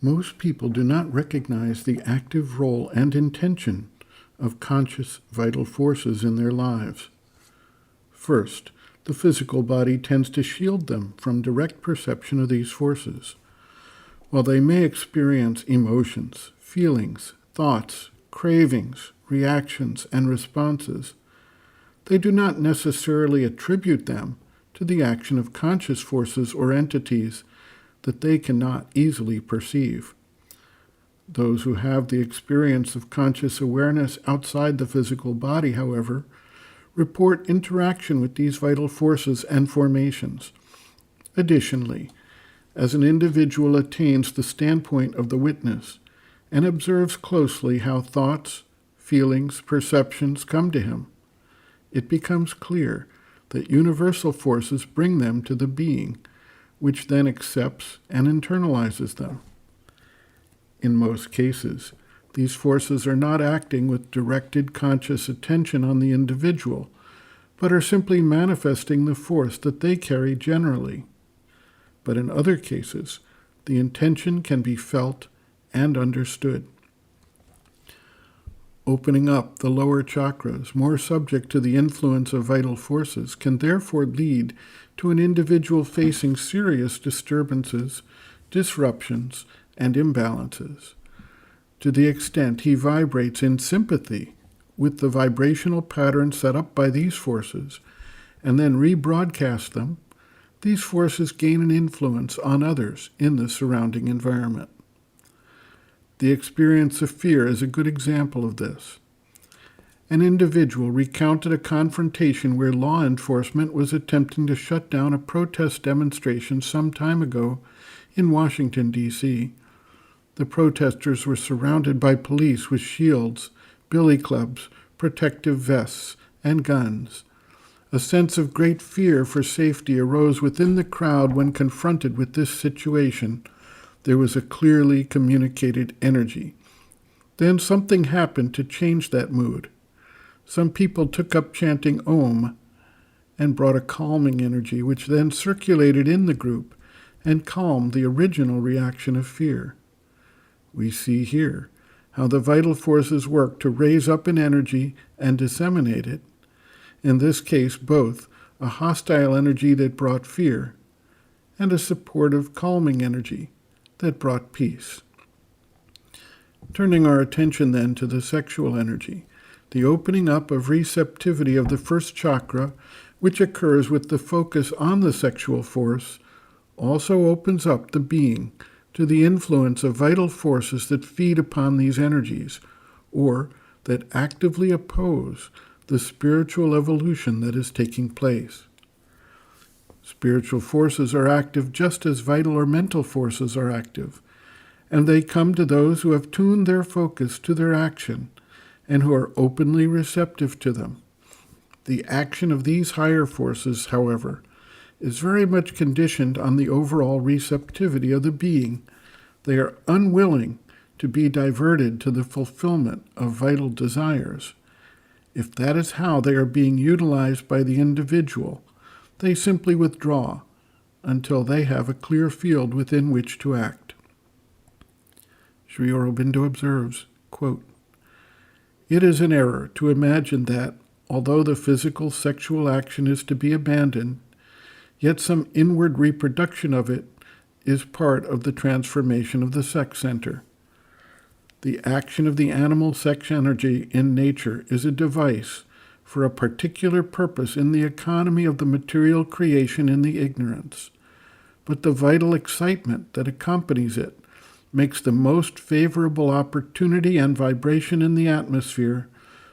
Most people do not recognize the active role and intention of conscious vital forces in their lives. First, the physical body tends to shield them from direct perception of these forces. While they may experience emotions, feelings, thoughts, cravings, reactions, and responses, they do not necessarily attribute them to the action of conscious forces or entities that they cannot easily perceive. Those who have the experience of conscious awareness outside the physical body, however, report interaction with these vital forces and formations. Additionally, as an individual attains the standpoint of the witness and observes closely how thoughts, feelings, perceptions come to him, it becomes clear that universal forces bring them to the being, which then accepts and internalizes them. In most cases, these forces are not acting with directed conscious attention on the individual, but are simply manifesting the force that they carry generally. But in other cases, the intention can be felt and understood. Opening up the lower chakras, more subject to the influence of vital forces, can therefore lead to an individual facing serious disturbances, disruptions, and imbalances. To the extent he vibrates in sympathy with the vibrational pattern set up by these forces, and then rebroadcast them, these forces gain an influence on others in the surrounding environment. The experience of fear is a good example of this. An individual recounted a confrontation where law enforcement was attempting to shut down a protest demonstration some time ago in Washington, D.C. The protesters were surrounded by police with shields, billy clubs, protective vests, and guns. A sense of great fear for safety arose within the crowd when confronted with this situation. There was a clearly communicated energy. Then something happened to change that mood. Some people took up chanting Om and brought a calming energy, which then circulated in the group and calmed the original reaction of fear. We see here how the vital forces work to raise up an energy and disseminate it. In this case, both a hostile energy that brought fear and a supportive, calming energy that brought peace. Turning our attention then to the sexual energy, the opening up of receptivity of the first chakra, which occurs with the focus on the sexual force, also opens up the being to the influence of vital forces that feed upon these energies, or that actively oppose the spiritual evolution that is taking place. Spiritual forces are active just as vital or mental forces are active, and they come to those who have tuned their focus to their action and who are openly receptive to them. The action of these higher forces, however, is very much conditioned on the overall receptivity of the being. They are unwilling to be diverted to the fulfillment of vital desires. If that is how they are being utilized by the individual, they simply withdraw until they have a clear field within which to act. Sri Aurobindo observes, quote, "It is an error to imagine that, although the physical sexual action is to be abandoned, yet some inward reproduction of it is part of the transformation of the sex center. The action of the animal sex energy in nature is a device for a particular purpose in the economy of the material creation in the ignorance. But the vital excitement that accompanies it makes the most favorable opportunity and vibration in the atmosphere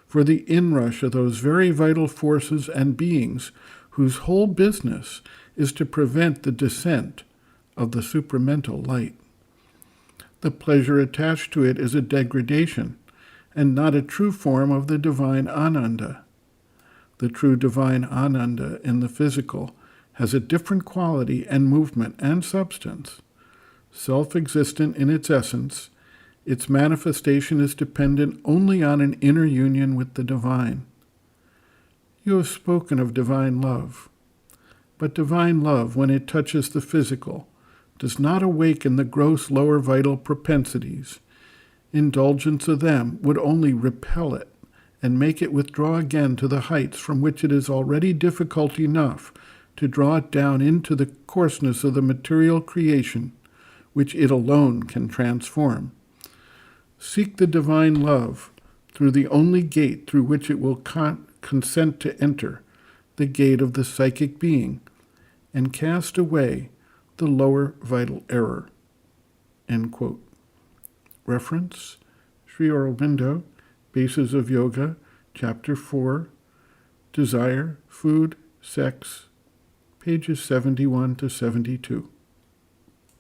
for the inrush of those very vital forces and beings whose whole business is to prevent the descent of the supramental light. The pleasure attached to it is a degradation and not a true form of the divine Ananda. The true divine Ananda in the physical has a different quality and movement and substance. Self-existent in its essence, its manifestation is dependent only on an inner union with the divine. You have spoken of divine love, but divine love, when it touches the physical, does not awaken the gross lower vital propensities, indulgence of them would only repel it and make it withdraw again to the heights from which it is already difficult enough to draw it down into the coarseness of the material creation, which it alone can transform. Seek the divine love through the only gate through which it will consent to enter, the gate of the psychic being, and cast away the lower vital error. End quote. Reference, Sri Aurobindo, Bases of Yoga, Chapter 4, Desire, Food, Sex, pages 71 to 72.